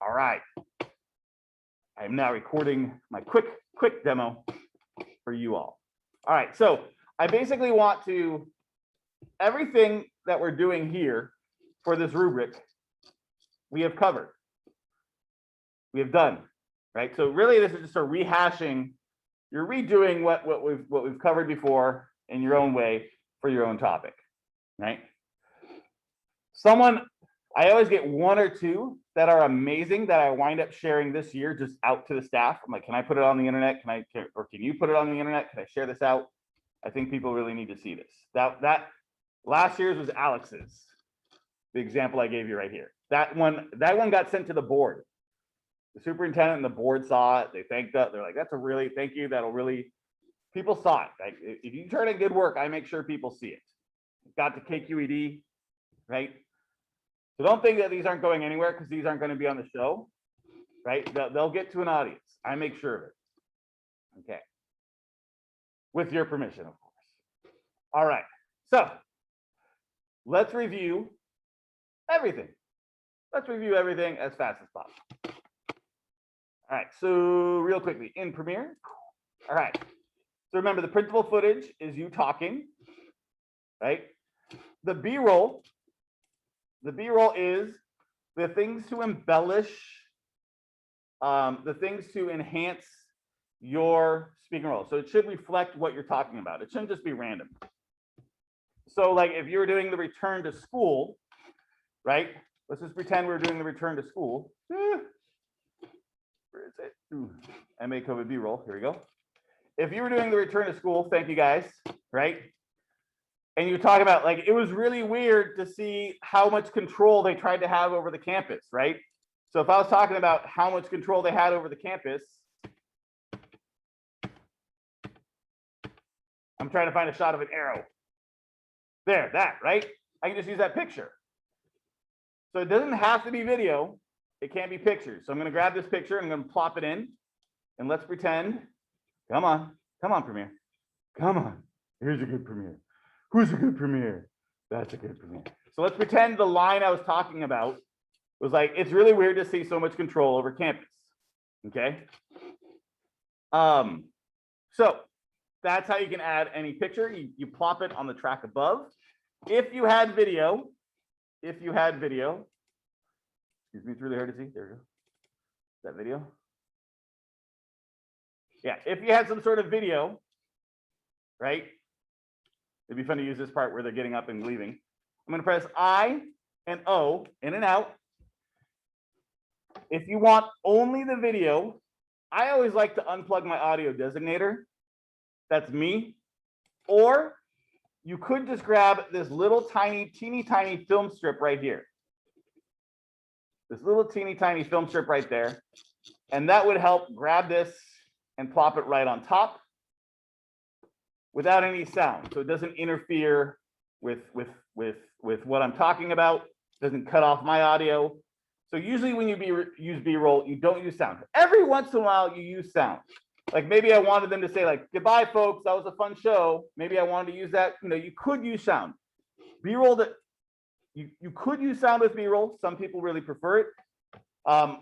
All right. I am now recording my quick demo for you all. All right, so I basically want to, everything that we're doing here for this rubric, we have covered. We have done, right? So really this is just a rehashing. You're redoing what we've covered before in your own way for your own topic, right? I always get one or two that are amazing that I wind up sharing this year just out to the staff. I'm like, can I put it on the internet? Can you put it on the internet? Can I share this out? I think people really need to see this. That last year's was Alex's, the example I gave you right here. That one got sent to the board. The superintendent and the board saw it. They thanked us. They're like, that's a really, thank you. That'll really, people saw it. Like, if you turn in good work, I make sure people see it. It got to KQED, right? So don't think that these aren't going anywhere because these aren't going to be on the show, right? They'll get to an audience. I make sure of it. Okay. With your permission, of course. All right. So let's review everything. Let's review everything as fast as possible. All right. So real quickly in Premiere. All right. So remember, the principal footage is you talking, right? The B-roll. The B-roll is the things to embellish, the things to enhance your speaking role. So it should reflect what you're talking about. It shouldn't just be random. So like if you're doing the return to school, right? Let's just pretend we're doing the return to school. Where is it? MA COVID B-roll, here we go. If you were doing the return to school, thank you guys, right? And you talk about, like, it was really weird to see how much control they tried to have over the campus, right? So if I was talking about how much control they had over the campus, I'm trying to find a shot of an arrow. There, that, right? I can just use that picture. So it doesn't have to be video. It can be pictures. So I'm going to grab this picture and I'm going to plop it in. And let's pretend, come on, Premiere. Come on, here's a good Premiere. Who's a good Premiere? That's a good Premiere. So let's pretend the line I was talking about was like, it's really weird to see so much control over campus. Okay. So that's how you can add any picture. You plop it on the track above. If you had video, excuse me, it's really hard to see. There we go. Is that video? Yeah, if you had some sort of video, right? It'd be fun to use this part where they're getting up and leaving. I'm going to press I and O, in and out. If you want only the video, I always like to unplug my audio designator. That's me. Or you could just grab this little teeny tiny film strip right here. This little teeny tiny film strip right there. And that would help grab this and plop it right on top without any sound. So it doesn't interfere with what I'm talking about, doesn't cut off my audio. So usually when you use B-roll, you don't use sound. Every once in a while you use sound. Like maybe I wanted them to say like, goodbye folks, that was a fun show. Maybe I wanted to use that, you could use sound. B-roll, that you could use sound with B-roll. Some people really prefer it.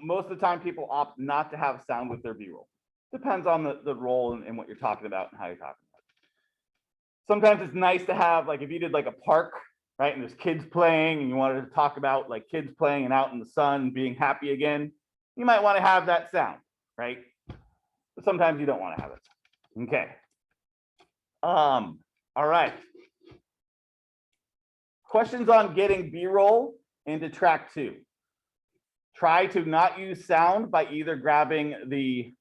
Most of the time people opt not to have sound with their B-roll. Depends on the role and what you're talking about and how you're talking about it. Sometimes it's nice to have, like if you did like a park, right? And there's kids playing and you wanted to talk about like kids playing and out in the sun, being happy again. You might want to have that sound, right? But sometimes you don't want to have it. Okay. All right. Questions on getting B-roll into track 2. Try to not use sound by either grabbing the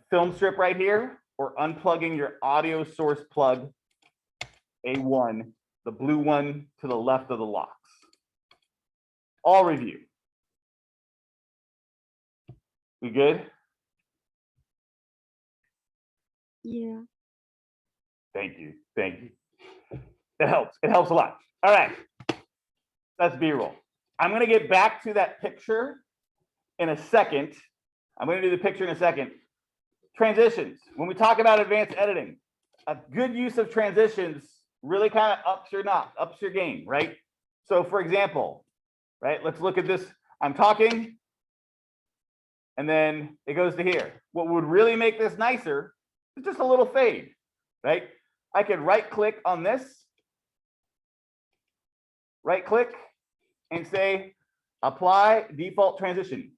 film strip right here or unplugging your audio source plug A1, the blue one to the left of the locks. All review. We good? Yeah. Thank you. Thank you. It helps. It helps a lot. All right. That's B-roll. I'm going to get back to that picture in a second. I'm going to do the picture in a second. Transitions. When we talk about advanced editing, a good use of transitions really kind of ups your game, right? So for example, right? Let's look at this. I'm talking, and then it goes to here. What would really make this nicer is just a little fade, right? I could right click on this, right click, and say apply default transition.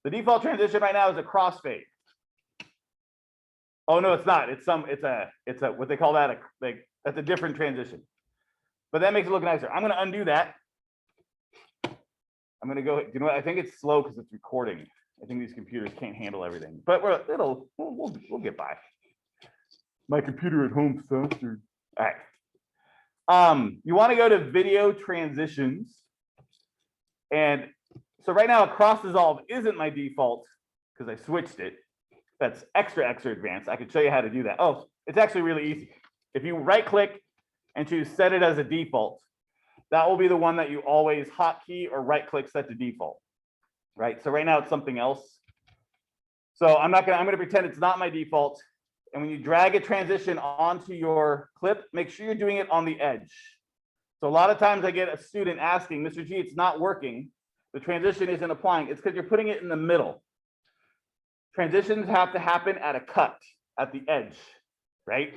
The default transition right now is a crossfade. Oh no, it's not. It's a what they call that, that's a different transition. But that makes it look nicer. I'm going to undo that. I'm going to go, you know what? I think it's slow because it's recording. I think these computers can't handle everything, but we'll get by. My computer at home's faster. All right. You want to go to video transitions. And so right now, cross dissolve isn't my default because I switched it. That's extra advanced. I could show you how to do that. Oh, it's actually really easy. If you right click and choose set it as a default, that will be the one that you always hotkey or right click set to default, right? So right now it's something else. So I'm gonna pretend it's not my default. And when you drag a transition onto your clip, make sure you're doing it on the edge. So a lot of times I get a student asking, Mr. G, it's not working. The transition isn't applying. It's because you're putting it in the middle. Transitions have to happen at a cut, at the edge, right?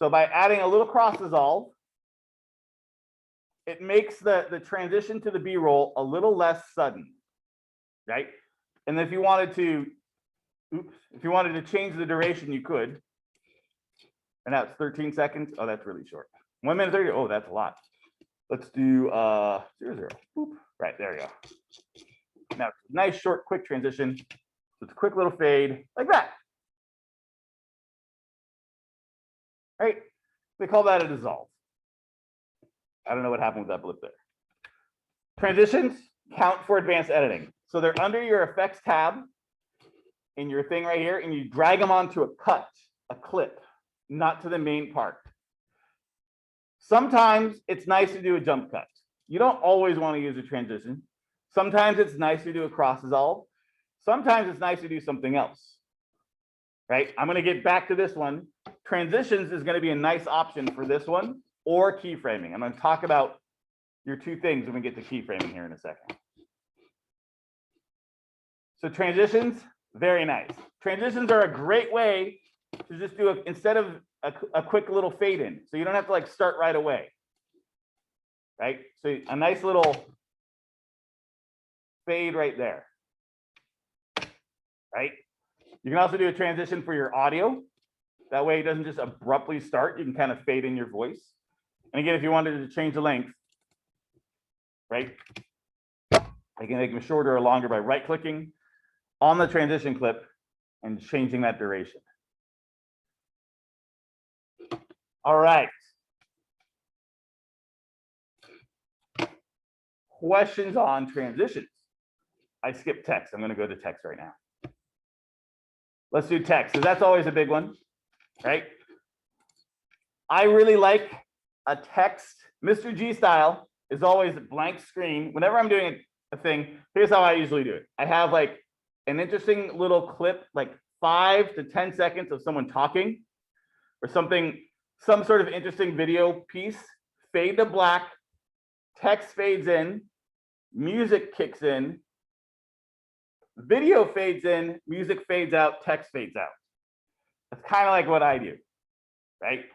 So by adding a little cross dissolve, it makes the transition to the B-roll a little less sudden, right? And if you wanted to change the duration, you could. And now it's 13 seconds. Oh, that's really short. 1 minute 30. Oh, that's a lot. Let's do 0, 0. Boop. Right, there you go. Now, nice, short, quick transition. So it's a quick little fade like that. Right? They call that a dissolve. I don't know what happened with that blip there. Transitions count for advanced editing. So they're under your effects tab in your thing right here, and you drag them onto a cut, a clip, not to the main part. Sometimes it's nice to do a jump cut. You don't always want to use a transition. Sometimes it's nice to do a cross dissolve. Sometimes it's nice to do something else, right? I'm going to get back to this one. Transitions is going to be a nice option for this one, or keyframing. I'm going to talk about your two things when we get to keyframing here in a second. So transitions, very nice. Transitions are a great way to just do instead of a quick little fade in. So you don't have to like start right away, right? So a nice little fade right there, right? You can also do a transition for your audio. That way it doesn't just abruptly start. You can kind of fade in your voice. And again, if you wanted to change the length, right? I can make them shorter or longer by right clicking on the transition clip and changing that duration. All right. Questions on transitions? I skipped text. I'm going to go to text right now. Let's do text, because that's always a big one, right? I really like a text. Mr. G style is always a blank screen. Whenever I'm doing a thing, here's how I usually do it. I have like an interesting little clip, like 5 to 10 seconds of someone talking or something, some sort of interesting video piece, fade to black, text fades in, music kicks in, video fades in, music fades out, text fades out. That's kind of like what I do, right?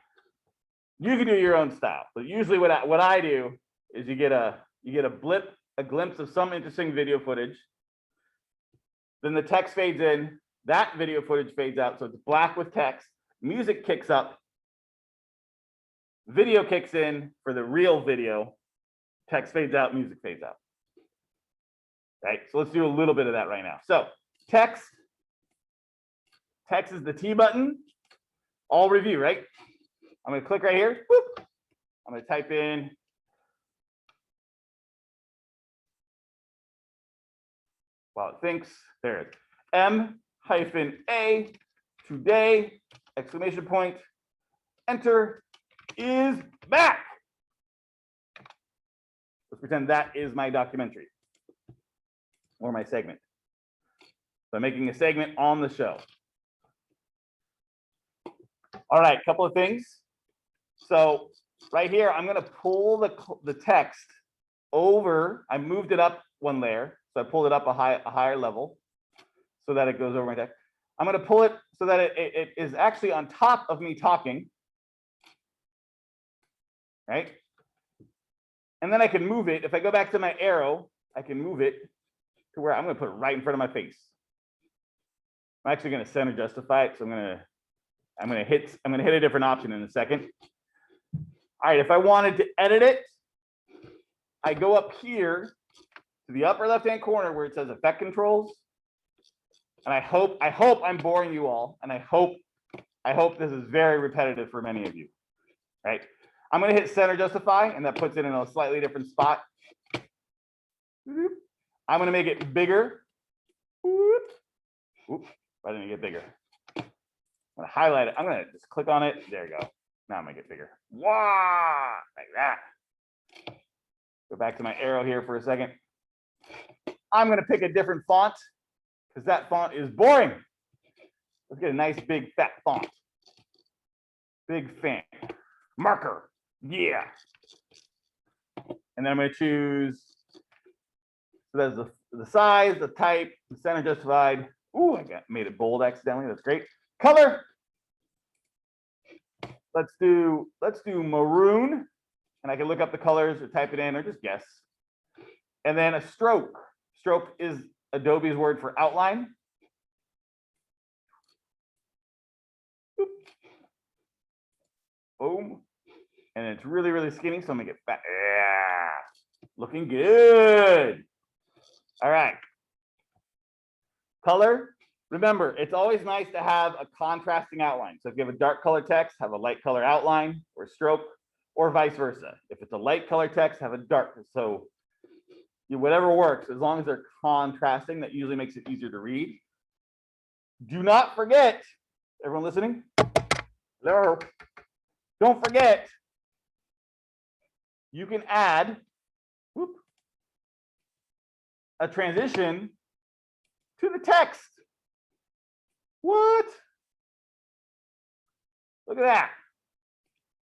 You can do your own style, but usually what I do is you get a blip, a glimpse of some interesting video footage. Then the text fades in, that video footage fades out, so it's black with text. Music kicks up, video kicks in for the real video, text fades out, music fades out. Right, so let's do a little bit of that right now. So text is the T button. All review, right? I'm going to click right here. Whoop. I'm going to type in while it thinks. There it is. M-A today exclamation point. Enter is back. Let's pretend that is my documentary or my segment. So I'm making a segment on the show. All right, couple of things. So right here, I'm going to pull the text over, I moved it up one layer. So I pulled it up a higher level so that it goes over my text. I'm going to pull it so that it is actually on top of me talking. Right? And then I can move it. If I go back to my arrow, I can move it to where I'm going to put it right in front of my face. I'm actually going to center justify it. So I'm going to hit a different option in a second. All right, if I wanted to edit it, I go up here to the upper left-hand corner where it says effect controls. And I hope I'm boring you all. And I hope this is very repetitive for many of you. Right? I'm going to hit center justify, and that puts it in a slightly different spot. I'm going to make it bigger. Oops, why didn't it get bigger? I'm going to highlight it. I'm going to just click on it. There you go. Now I'm going to get bigger. Wow, like that. Go back to my arrow here for a second. I'm going to pick a different font because that font is boring. Let's get a nice big fat font. Big fan. Marker. Yeah. And then I'm going to choose, so that's the size, the type, the center justified. Ooh, made it bold accidentally. That's great. Color. Let's do maroon. And I can look up the colors or type it in or just guess. And then a stroke. Stroke is Adobe's word for outline. Boop. Boom. And it's really, really skinny, so I'm gonna get fat. Yeah. Looking good. All right. Color. Remember, it's always nice to have a contrasting outline. So if you have a dark color text, have a light color outline or stroke, or vice versa. If it's a light color text, have a dark. So whatever works, as long as they're contrasting, that usually makes it easier to read. Do not forget, everyone listening? Hello. Don't forget, you can add a transition to the text. What? Look at that.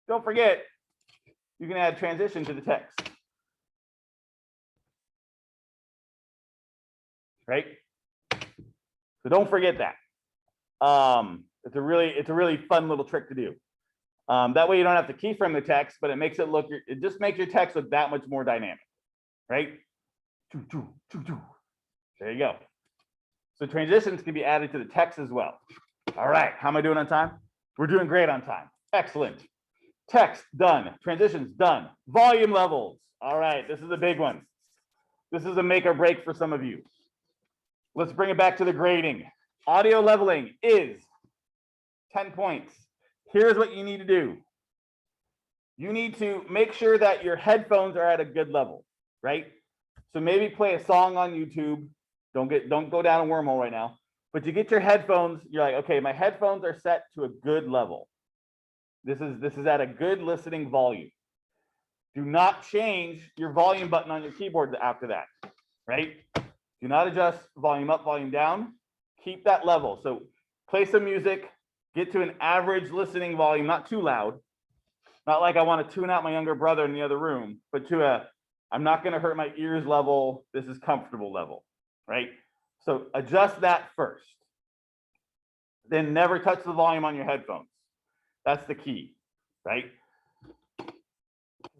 Don't forget, you can add transition to the text. Right? So don't forget that. It's a really fun little trick to do. That way you don't have to keyframe the text, but it just makes your text look that much more dynamic. Right? There you go. So transitions can be added to the text as well. All right, how am I doing on time? We're doing great on time. Excellent. Text done. Transitions done. Volume levels. All right, this is a big one. This is a make or break for some of you. Let's bring it back to the grading. Audio leveling is 10 points. Here's what you need to do. You need to make sure that your headphones are at a good level, right? So maybe play a song on YouTube. Don't go down a wormhole right now. But you get your headphones, you're like, okay, my headphones are set to a good level. This is at a good listening volume. Do not change your volume button on your keyboard after that, right? Do not adjust volume up, volume down. Keep that level. So play some music, get to an average listening volume, not too loud. Not like I want to tune out my younger brother in the other room, but to a, I'm not going to hurt my ears level. This is comfortable level, right? So adjust that first. Then never touch the volume on your headphones. That's the key, right?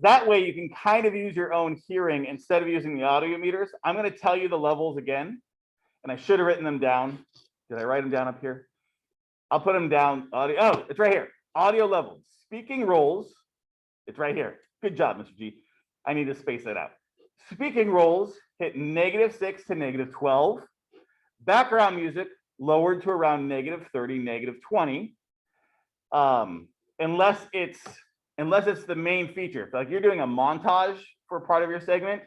That way you can kind of use your own hearing instead of using the audio meters. I'm going to tell you the levels again, and I should have written them down. Did I write them down up here? I'll put them down. Audio. Oh, it's right here. Audio levels. Speaking roles. It's right here. Good job, Mr. G. I need to space that out. Speaking roles hit -6 to -12. Background music lowered to around -30, -20. Unless it's the main feature. If like you're doing a montage for part of your segment,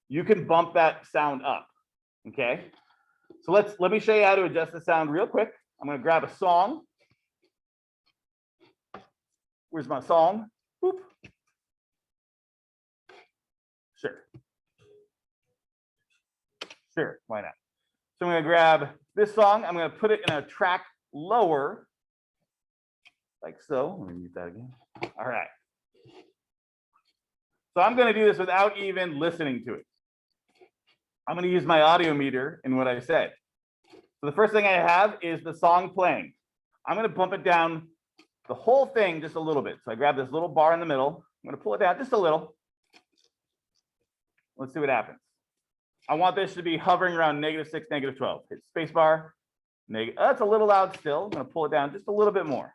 you can bump that sound up. Okay. So let me show you how to adjust the sound real quick. I'm going to grab a song. Where's my song? Boop. Sure, why not? So I'm going to grab this song. I'm going to put it in a track lower, like so. Let me mute that again. All right. So I'm going to do this without even listening to it. I'm going to use my audio meter in what I said. So the first thing I have is the song playing. I'm going to bump it down the whole thing just a little bit. So I grab this little bar in the middle. I'm going to pull it down just a little. Let's see what happens. I want this to be hovering around -6, -12. Hit space bar. That's a little loud still. I'm going to pull it down just a little bit more.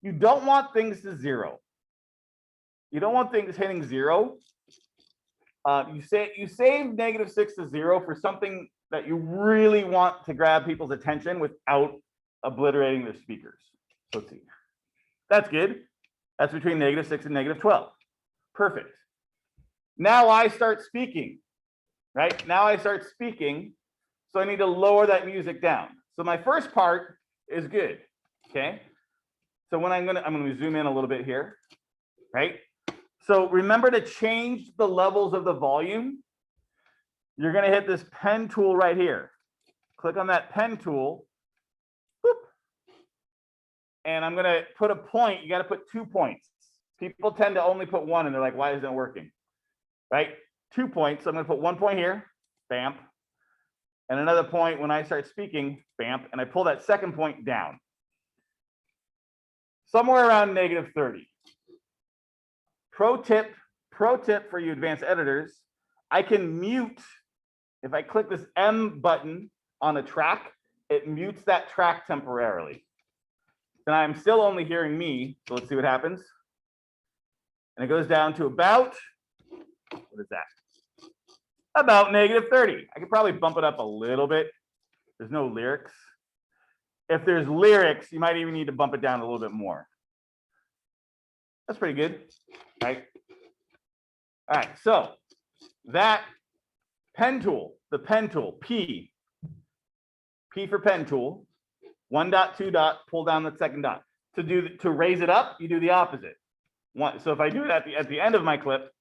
You don't want things to zero. You don't want things hitting zero. You save -6 to 0 for something that you really want to grab people's attention without obliterating the speakers. So let's see. That's good. That's between -6 and -12. Perfect. Now I start speaking, right? Now I start speaking. So I need to lower that music down. So my first part is good. Okay. So when I'm gonna zoom in a little bit here, right? So remember to change the levels of the volume. You're gonna hit this pen tool right here. Click on that pen tool. Boop. And I'm gonna put a point. You gotta put 2 points. People tend to only put one and they're like, why isn't it working? Right? 2 points. So I'm gonna put 1 point here, bamp. And another point when I start speaking, bamp, and I pull that second point down. Somewhere around -30. Pro tip for you advanced editors, I can mute, if I click this M button on a track, it mutes that track temporarily. Then I'm still only hearing me, so let's see what happens. And it goes down to about, what is that? About -30. I could probably bump it up a little bit. There's no lyrics. If there's lyrics, you might even need to bump it down a little bit more. That's pretty good, right? All right, so that pen tool, the pen tool, P for pen tool, 1 dot, 2 dot, pull down the second dot. To raise it up, you do the opposite. So if I do it at the end of my clip,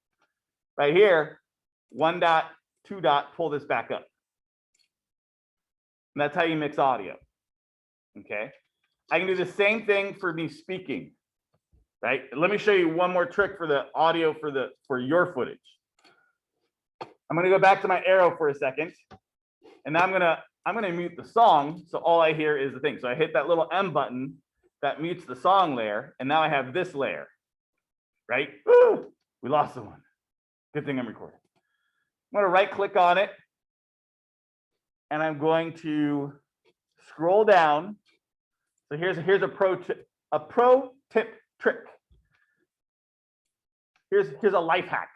right here, 1 dot, 2 dot, pull this back up. And that's how you mix audio. Okay. I can do the same thing for me speaking. Right. Let me show you one more trick for the audio for your footage. I'm going to go back to my arrow for a second. And now I'm gonna mute the song. So all I hear is the thing. So I hit that little M button that mutes the song layer. And now I have this layer. Right? Woo! We lost someone. Good thing I'm recording. I'm going to right click on it. And I'm going to scroll down. So here's a pro tip trick. Here's a life hack.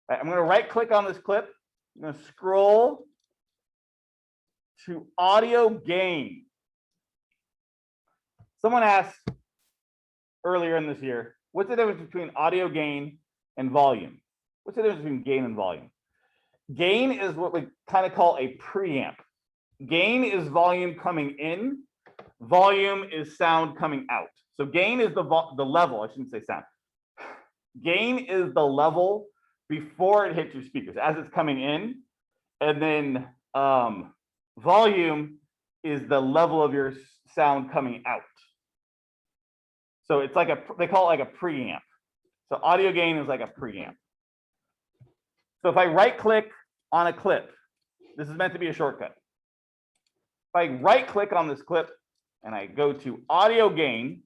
I'm going to right click on this clip. I'm going to scroll to audio gain. Someone asked earlier in this year, what's the difference between audio gain and volume? What's the difference between gain and volume? Gain is what we kind of call a preamp. Gain is volume coming in. Volume is sound coming out. So gain is the level. I shouldn't say sound. Gain is the level before it hits your speakers as it's coming in. And then volume is the level of your sound coming out. So it's like they call it like a preamp. So audio gain is like a preamp. So if I right click on a clip, this is meant to be a shortcut. If I right click on this clip and I go to audio gain,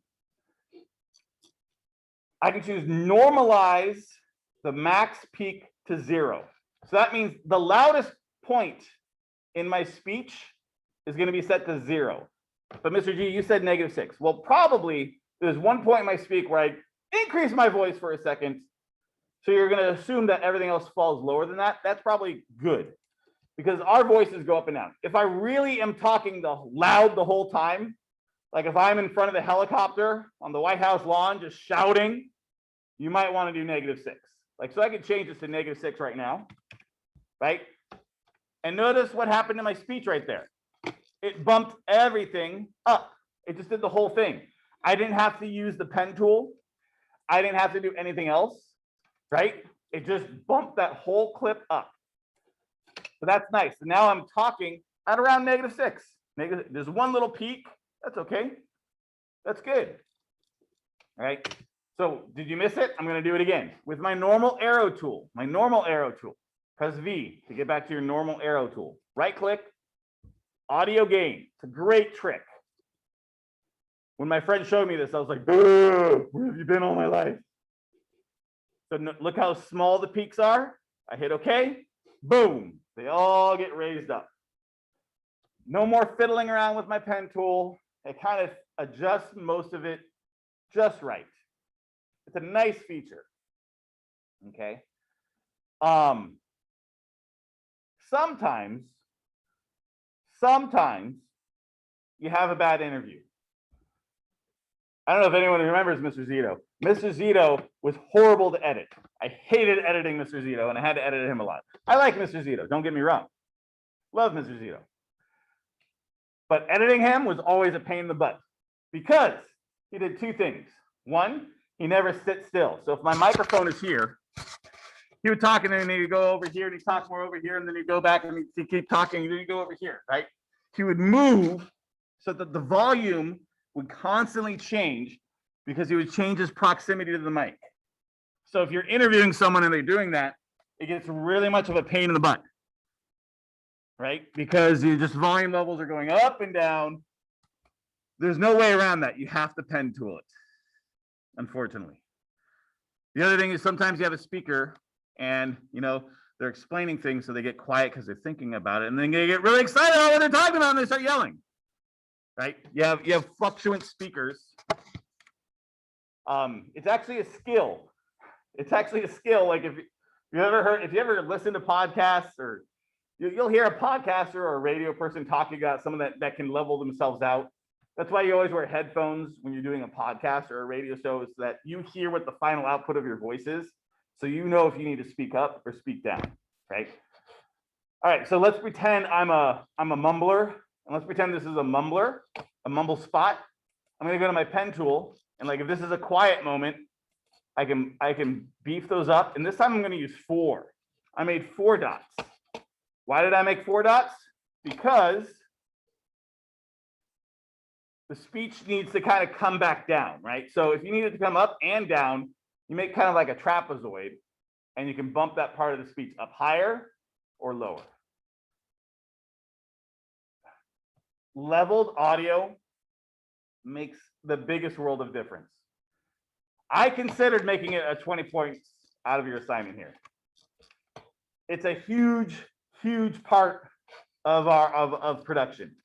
I can choose normalize the max peak to 0. So that means the loudest point in my speech is going to be set to 0. But Mr. G, you said -6. Well, probably there's one point in my speak where I increase my voice for a second. So you're going to assume that everything else falls lower than that. That's probably good because our voices go up and down. If I really am talking loud the whole time, like if I'm in front of the helicopter on the White House lawn just shouting, you might want to do -6. Like, so I could change this to -6 right now, right? And notice what happened to my speech right there. It bumped everything up. It just did the whole thing. I didn't have to use the pen tool. I didn't have to do anything else, right? It just bumped that whole clip up. So that's nice. So now I'm talking at around -6. There's one little peak. That's okay. That's good. All right. So did you miss it? I'm going to do it again with my normal arrow tool. Press V to get back to your normal arrow tool. Right click, audio gain. It's a great trick. When my friend showed me this, I was like, where have you been all my life? So look how small the peaks are. I hit OK. Boom. They all get raised up. No more fiddling around with my pen tool. I kind of adjust most of it just right. It's a nice feature. Okay. Sometimes you have a bad interview. I don't know if anyone remembers Mr. Zito. Mr. Zito was horrible to edit. I hated editing Mr. Zito, and I had to edit him a lot. I like Mr. Zito, don't get me wrong. Love Mr. Zito. But editing him was always a pain in the butt because he did two things. One, he never sits still. So if my microphone is here, he would talk and then he'd go over here and he'd talk more over here and then he'd go back and he'd keep talking and then he'd go over here, right? He would move so that the volume would constantly change because he would change his proximity to the mic. So if you're interviewing someone and they're doing that, it gets really much of a pain in the butt, right? Because you just volume levels are going up and down. There's no way around that. You have to pen tool it, unfortunately. The other thing is sometimes you have a speaker and they're explaining things so they get quiet because they're thinking about it and then they get really excited about what they're talking about and they start yelling. Right? You have fluctuant speakers. It's actually a skill. Like if you ever listen to podcasts or you'll hear a podcaster or a radio person talking about someone that can level themselves out. That's why you always wear headphones when you're doing a podcast or a radio show, is that you hear what the final output of your voice is. So you know if you need to speak up or speak down, right? All right, so let's pretend I'm a mumbler. And let's pretend this is a mumble spot. I'm gonna go to my pen tool, and like if this is a quiet moment, I can beef those up. And this time I'm gonna use 4. I made 4 dots. Why did I make 4 dots? Because the speech needs to kind of come back down, right? So if you need it to come up and down, you make kind of like a trapezoid, and you can bump that part of the speech up higher or lower. Leveled audio makes the biggest world of difference. I considered making it a 20 points out of your assignment here. It's a huge part of production.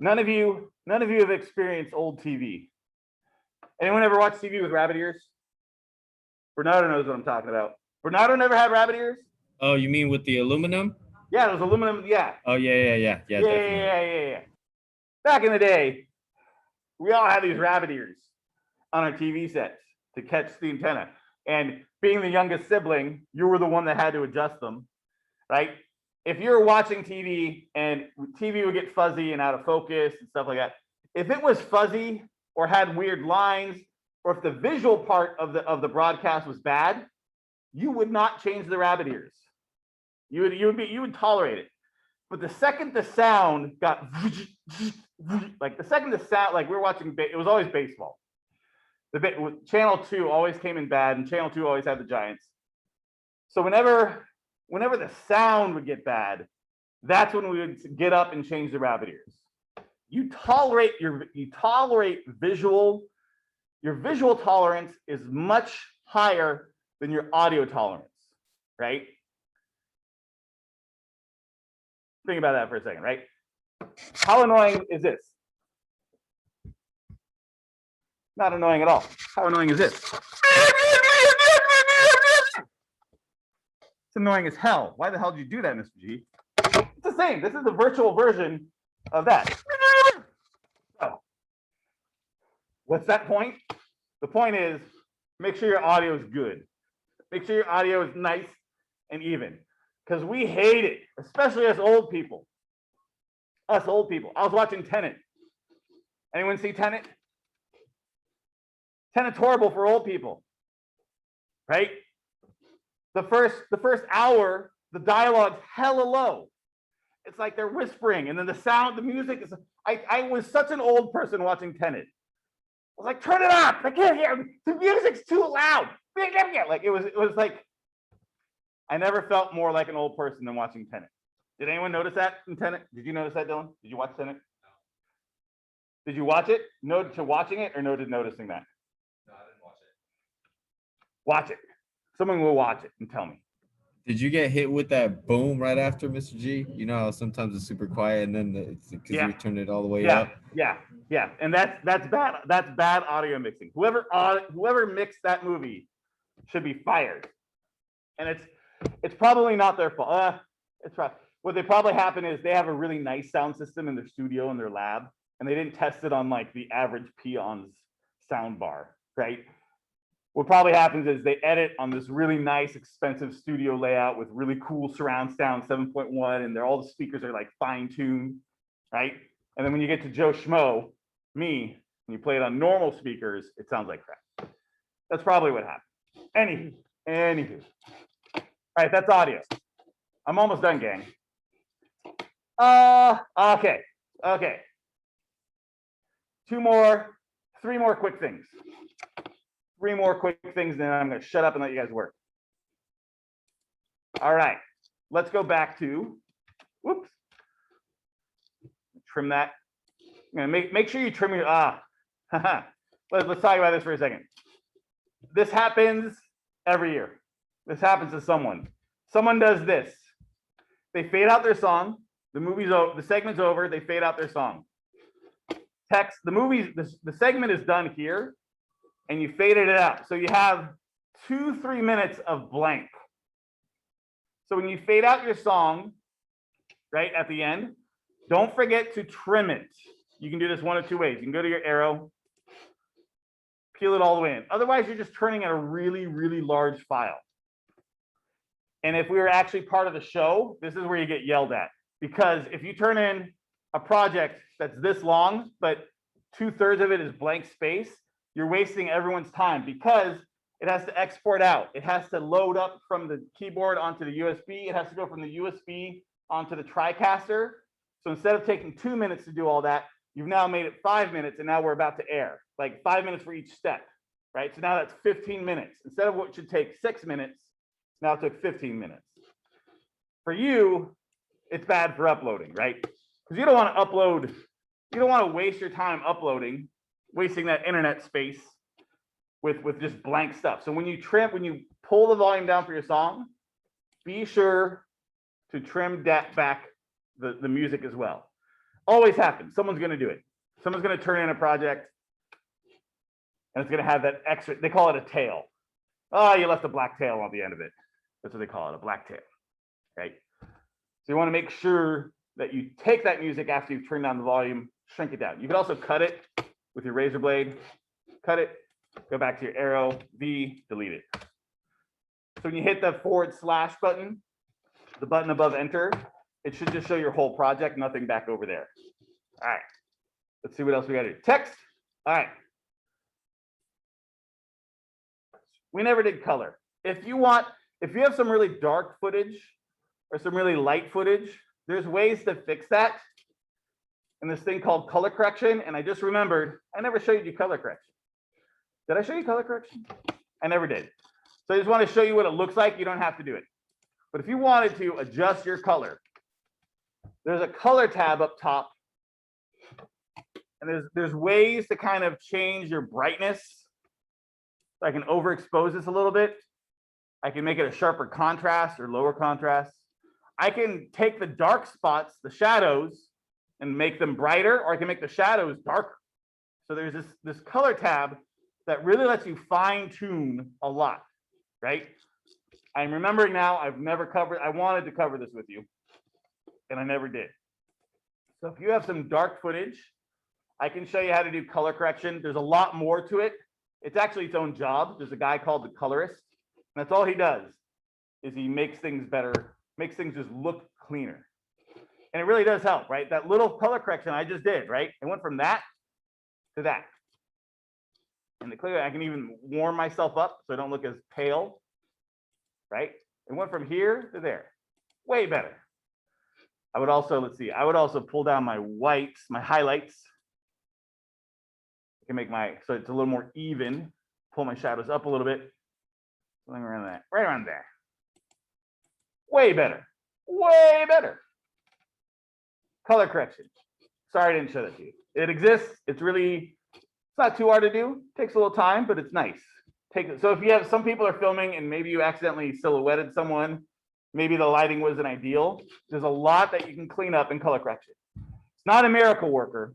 None of you have experienced old TV. Anyone ever watch TV with rabbit ears? Bernardo knows what I'm talking about. Bernardo never had rabbit ears? Oh, you mean with the aluminum? Yeah, those aluminum, yeah. Oh, yeah. Yeah. Back in the day, we all had these rabbit ears on our TV sets to catch the antenna. And being the youngest sibling, you were the one that had to adjust them, right? If you're watching TV and TV would get fuzzy and out of focus and stuff like that, if it was fuzzy or had weird lines, or if the visual part of the broadcast was bad, you would not change the rabbit ears. You would tolerate it. But the second the sound got like we were watching, it was always baseball. Channel 2 always came in bad, and Channel 2 always had the Giants. So whenever the sound would get bad, that's when we would get up and change the rabbit ears. You tolerate visual. Your visual tolerance is much higher than your audio tolerance, right? Think about that for a second, right? How annoying is this? Not annoying at all. How annoying is this? It's annoying as hell. Why the hell did you do that, Mr. G? It's the same. This is the virtual version of that. So, what's that point? The point is, make sure your audio is good. Make sure your audio is nice and even. Because we hate it, especially us old people. I was watching Tenet. Anyone see Tenet? Tenet's horrible for old people, right? The first hour, the dialogue's hella low. It's like they're whispering, and then the sound, the music is. I was such an old person watching Tenet. was like, turn it up. I can't hear. The music's too loud. Like it was like, I never felt more like an old person than watching Tenet. Did anyone notice that in Tenet? Did you notice that, Dylan? Did you watch Tenet? Did you watch it? No to watching it or no to noticing that? No, I didn't watch it. Watch it. Someone will watch it and tell me. Did you get hit with that boom right after, Mr. G? You know how sometimes it's super quiet and then it's because Yeah. you turned it all the way Yeah, up. yeah. And that's bad. That's bad audio mixing. Whoever mixed that movie should be fired. And it's probably not their fault. It's probably what they probably happen is they have a really nice sound system in their studio in their lab, and they didn't test it on like the average peon's sound bar, right? What probably happens is they edit on this really nice, expensive studio layout with really cool surround sound 7.1, and all the speakers are like fine-tuned, right? And then when you get to Joe Schmo, me, when you play it on normal speakers, it sounds like crap. That's probably what happened. Anywho. All right, that's audio. I'm almost done, gang. Okay. Three more quick things. Three more quick things, then I'm going to shut up and let you guys work. All right, let's go back to, whoops. Trim that. Make sure you trim your, let's talk about this for a second. This happens every year. This happens to someone. Someone does this. They fade out their song. The movie's over. The segment's over. They fade out their song. Text. The segment is done here, and you faded it out. So you have 2-3 minutes of blank. So when you fade out your song, right at the end, don't forget to trim it. You can do this one of two ways. You can go to your arrow, peel it all the way in. Otherwise, you're just turning in a really, really large file. And if we were actually part of the show, this is where you get yelled at. Because if you turn in a project that's this long, but 2/3 of it is blank space, you're wasting everyone's time because it has to export out. It has to load up from the keyboard onto the USB. It has to go from the USB onto the TriCaster. So instead of taking 2 minutes to do all that, you've now made it 5 minutes, and now we're about to air. Like 5 minutes for each step, right? So now that's 15 minutes. Instead of what should take 6 minutes, now it took 15 minutes. For you, it's bad for uploading, right? Because you don't want to upload, you don't want to waste your time uploading, wasting that internet space with just blank stuff. So when you pull the volume down for your song, be sure to trim back the music as well. Always happens. Someone's going to do it. Someone's going to turn in a project, and it's going to have that extra, they call it a tail. Oh, you left a black tail on the end of it. That's what they call it, a black tail, right? So you want to make sure that you take that music after you've turned down the volume, shrink it down. You can also cut it with your razor blade, cut it, go back to your arrow, V, delete it. So when you hit the / button, the button above enter, it should just show your whole project, nothing back over there. All right, let's see what else we got to do. Text, all right. We never did color. If you have some really dark footage or some really light footage, there's ways to fix that in this thing called color correction. And I just remembered, I never showed you color correction. Did I show you color correction? I never did. So I just want to show you what it looks like. You don't have to do it. But if you wanted to adjust your color, there's a color tab up top. And there's ways to kind of change your brightness. So I can overexpose this a little bit. I can make it a sharper contrast or lower contrast. I can take the dark spots, the shadows, and make them brighter, or I can make the shadows darker. So there's this color tab that really lets you fine tune a lot, right? I'm remembering now, I wanted to cover this with you, and I never did. So if you have some dark footage, I can show you how to do color correction. There's a lot more to it. It's actually its own job. There's a guy called the colorist, and that's all he does, is he makes things better, makes things just look cleaner. And it really does help, right? That little color correction I just did, right? It went from that to that. And the clear, I can even warm myself up so I don't look as pale, right? It went from here to there. Way better. I would also, let's see, I would also pull down my whites, my highlights. can make my, so it's a little more even. Pull my shadows up a little bit. Something around that, right around there. Way better, way better. Color correction. Sorry I didn't show that to you. It exists. It's really, it's not too hard to do. Takes a little time, but it's nice. So if you have, some people are filming and maybe you accidentally silhouetted someone, maybe the lighting wasn't ideal. There's a lot that you can clean up in color correction. It's not a miracle worker.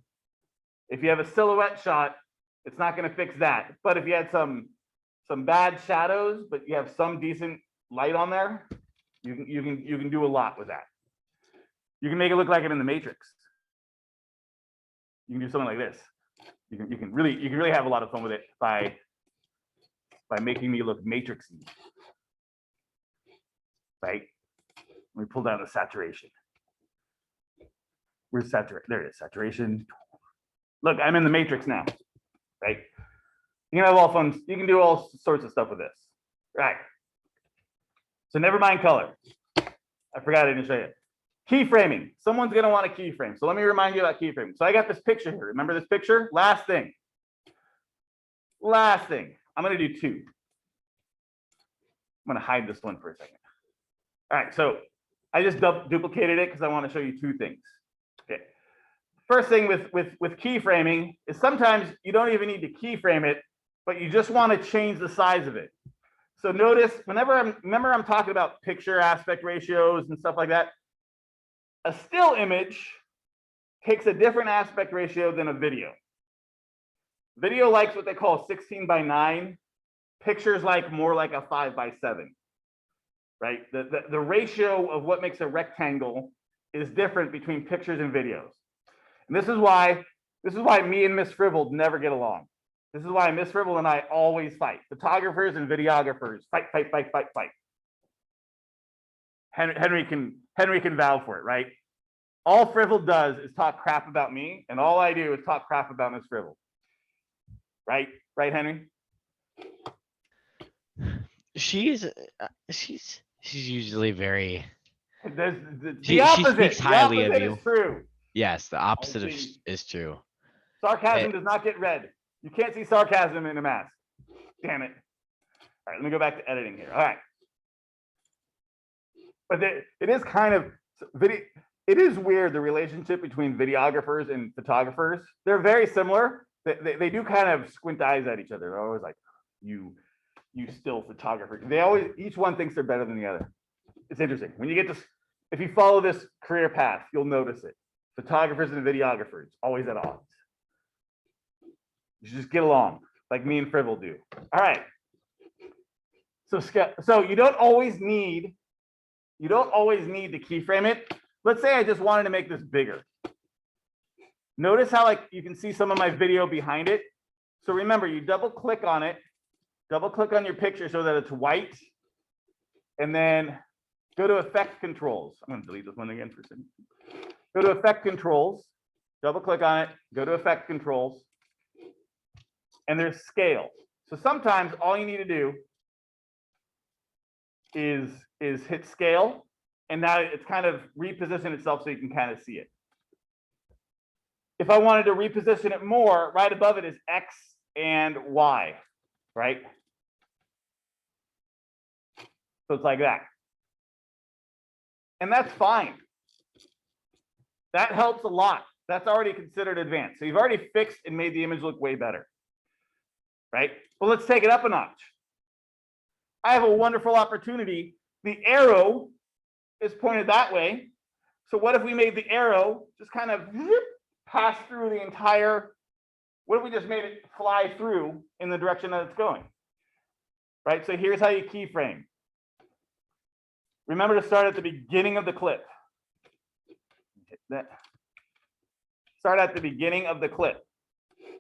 If you have a silhouette shot, it's not going to fix that. But if you had some bad shadows, but you have some decent light on there, you can do a lot with that. You can make it look like it in the Matrix. You can do something like this. You can really have a lot of fun with it by making me look matrixy. Right? Let me pull down the saturation. Where's saturation? There it is, saturation. Look, I'm in the Matrix now. Right? You can have all fun, you can do all sorts of stuff with this. Right. So never mind color. I forgot I didn't show you. Keyframing. Someone's gonna want a keyframe. So let me remind you about keyframing. So I got this picture here. Remember this picture? Last thing. Last thing. I'm gonna do two. I'm gonna hide this one for a second. All right, so I just duplicated it because I want to show you two things. Okay. First thing with keyframing is sometimes you don't even need to keyframe it, but you just want to change the size of it. So notice whenever I'm talking about picture aspect ratios and stuff like that, a still image takes a different aspect ratio than a video. Video likes what they call 16:9. Pictures like more like a 5:7. Right? The ratio of what makes a rectangle is different between pictures and videos. And this is why me and Miss Frivol never get along. This is why Miss Frivol and I always fight. Photographers and videographers fight. Henry can vouch for it, right? All Frivol does is talk crap about me, and all I do is talk crap about Miss Frivol. Right? Right, Henry? She's usually very. The She opposite. speaks The highly of opposite you. is true. Yes, the opposite see. is true. Sarcasm does not get read. You can't see sarcasm in a mask. Damn it. All right, let me go back to editing here. All right. But it is kind of it is weird, the relationship between videographers and photographers. They're very similar. They do kind of squint eyes at each other. They're always like, you still photographer. They always, each one thinks they're better than the other. It's interesting. When you get this, if you follow this career path, you'll notice it. Photographers and videographers, always at odds. You just get along, like me and Frivol do. All right. So you don't always need to keyframe it. Let's say I just wanted to make this bigger. Notice how like you can see some of my video behind it. So remember, you double click on it, double click on your picture so that it's white, and then go to effect controls. I'm going to delete this one again for a second. Go to effect controls, double click on it, go to effect controls, and there's scale. So sometimes all you need to do is hit scale, and now it's kind of repositioned itself so you can kind of see it. If I wanted to reposition it more, right above it is X and Y, right? So it's like that. And that's fine. That helps a lot. That's already considered advanced. So you've already fixed and made the image look way better, right? Well, let's take it up a notch. I have a wonderful opportunity. The arrow is pointed that way. So what if we made the arrow just kind of pass through the entire, what if we just made it fly through in the direction that it's going, right? So here's how you keyframe. Remember to start at the beginning of the clip. Start at the beginning of the clip.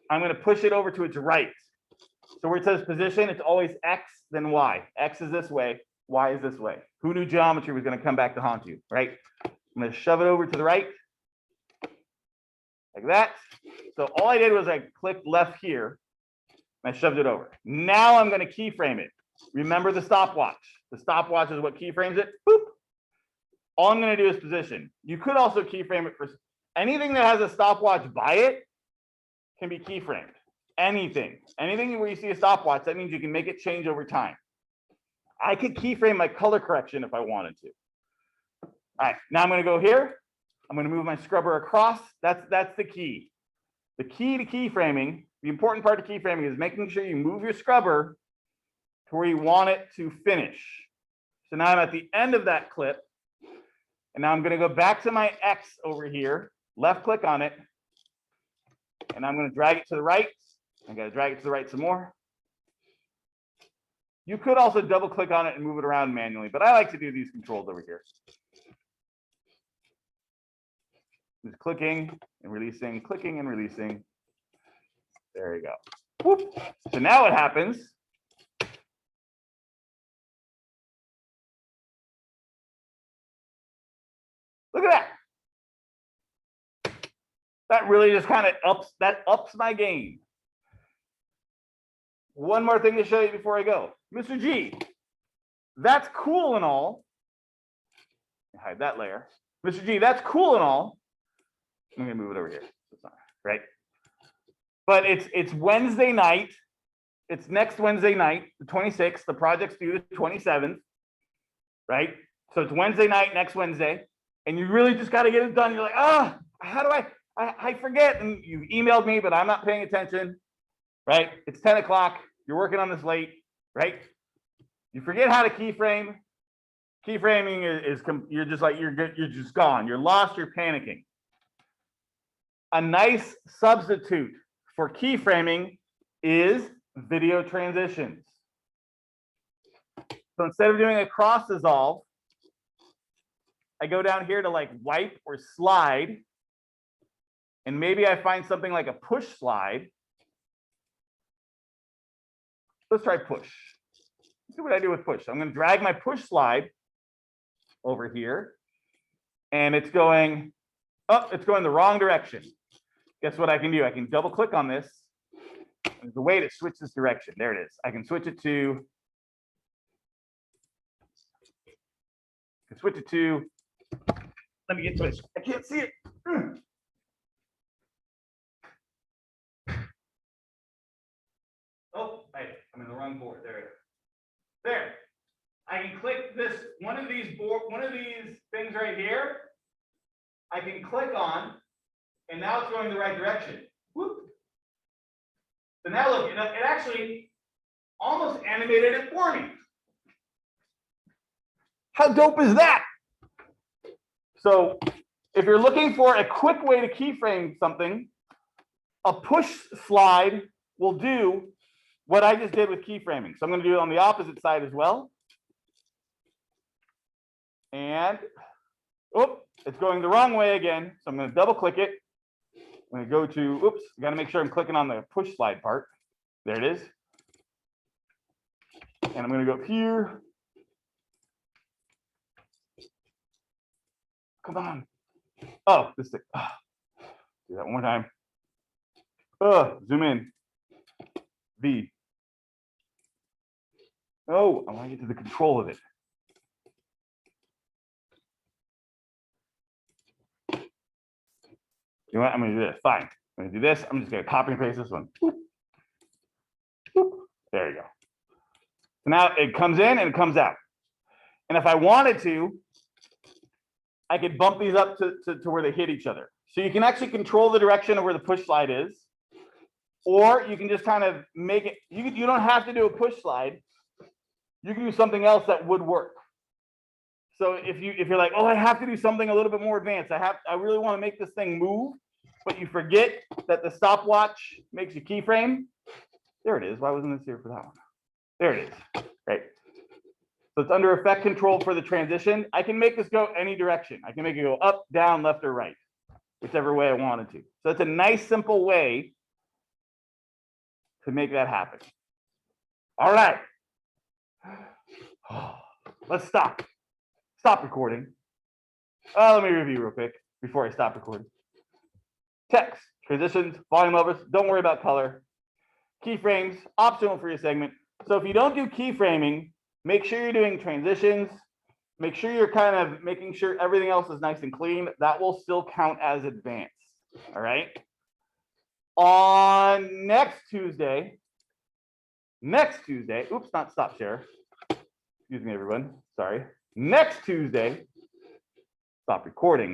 I'm going to push it over to its right. So where it says position, it's always X, then Y. X is this way, Y is this way. Who knew geometry was going to come back to haunt you, right? I'm going to shove it over to the right, like that. So all I did was I clicked left here, and I shoved it over. Now I'm going to keyframe it. Remember the stopwatch. The stopwatch is what keyframes it. Boop. All I'm going to do is position. You could also keyframe it for anything that has a stopwatch by it can be keyframed. anything where you see a stopwatch, that means you can make it change over time. I could keyframe my color correction if I wanted to. All right, now I'm going to go here. I'm going to move my scrubber across. That's the key. The key to keyframing, the important part of keyframing is making sure you move your scrubber to where you want it to finish. So now I'm at the end of that clip. And now I'm going to go back to my X over here, left click on it. And I'm going to drag it to the right. I got to drag it to the right some more. You could also double click on it and move it around manually, but I like to do these controls over here. Just clicking and releasing, clicking and releasing. There you go. Whoop. So now what happens? Look at that. That really just kind of ups my game. One more thing to show you before I go. Mr. G, that's cool and all. Hide that layer. Mr. G, that's cool and all. I'm gonna move it over here. Right. But it's Wednesday night. It's next Wednesday night, the 26th. The project's due the 27th. Right. So it's Wednesday night, next Wednesday. And you really just got to get it done. You're like, how do I forget? And you emailed me, but I'm not paying attention. Right. It's 10 o'clock. You're working on this late. Right. You forget how to keyframe. Keyframing is you're just like, you're just gone. You're lost. You're panicking. A nice substitute for keyframing is video transitions. So instead of doing a cross dissolve, I go down here to like wipe or slide. And maybe I find something like a push slide. Let's try push. Let's see what I do with push. I'm going to drag my push slide over here. And it's going up, it's going the wrong direction. Guess what I can do? I can double click on this. There's a way to switch this direction. There it is. I can switch it to, let me get to it. I can't see it. Oh, I'm in the wrong board. There it is. There. I can click this, one of these things right here. I can click on, and now it's going the right direction. Whoop. So now look, it actually almost animated it for me. How dope is that? So if you're looking for a quick way to keyframe something, a push slide will do what I just did with keyframing. So I'm going to do it on the opposite side as well. And, oh, it's going the wrong way again. So I'm going to double click it. I'm going to go to, oops, I got to make sure I'm clicking on the push slide part. There it is. And I'm going to go up here. Come on. Oh, this thing. Oh, do that one more time. Zoom in. V. Oh, I want to get to the control of it. You know what? I'm going to do this. Fine. I'm going to do this. I'm just going to copy and paste this one. Boop. Boop. There you go. So now it comes in and it comes out. And if I wanted to, I could bump these up to where they hit each other. So you can actually control the direction of where the push slide is, or you can just kind of make it, you don't have to do a push slide. You can do something else that would work. So if you're like, oh, I have to do something a little bit more advanced. I really want to make this thing move, but you forget that the stopwatch makes you keyframe. There it is. Why wasn't this here for that one? There it is. Right. So it's under effect control for the transition. I can make this go any direction. I can make it go up, down, left, or right, whichever way I wanted to. So it's a nice, simple way to make that happen. All right. Let's stop. Stop recording. Let me review real quick before I stop recording. Text, transitions, volume levels. Don't worry about color. Keyframes, optional for your segment. So if you don't do keyframing, make sure you're doing transitions. Make sure you're kind of making sure everything else is nice and clean. That will still count as advanced. All right. On next Tuesday, oops, not stop share. Excuse me, everyone. Sorry. Next Tuesday, stop recording.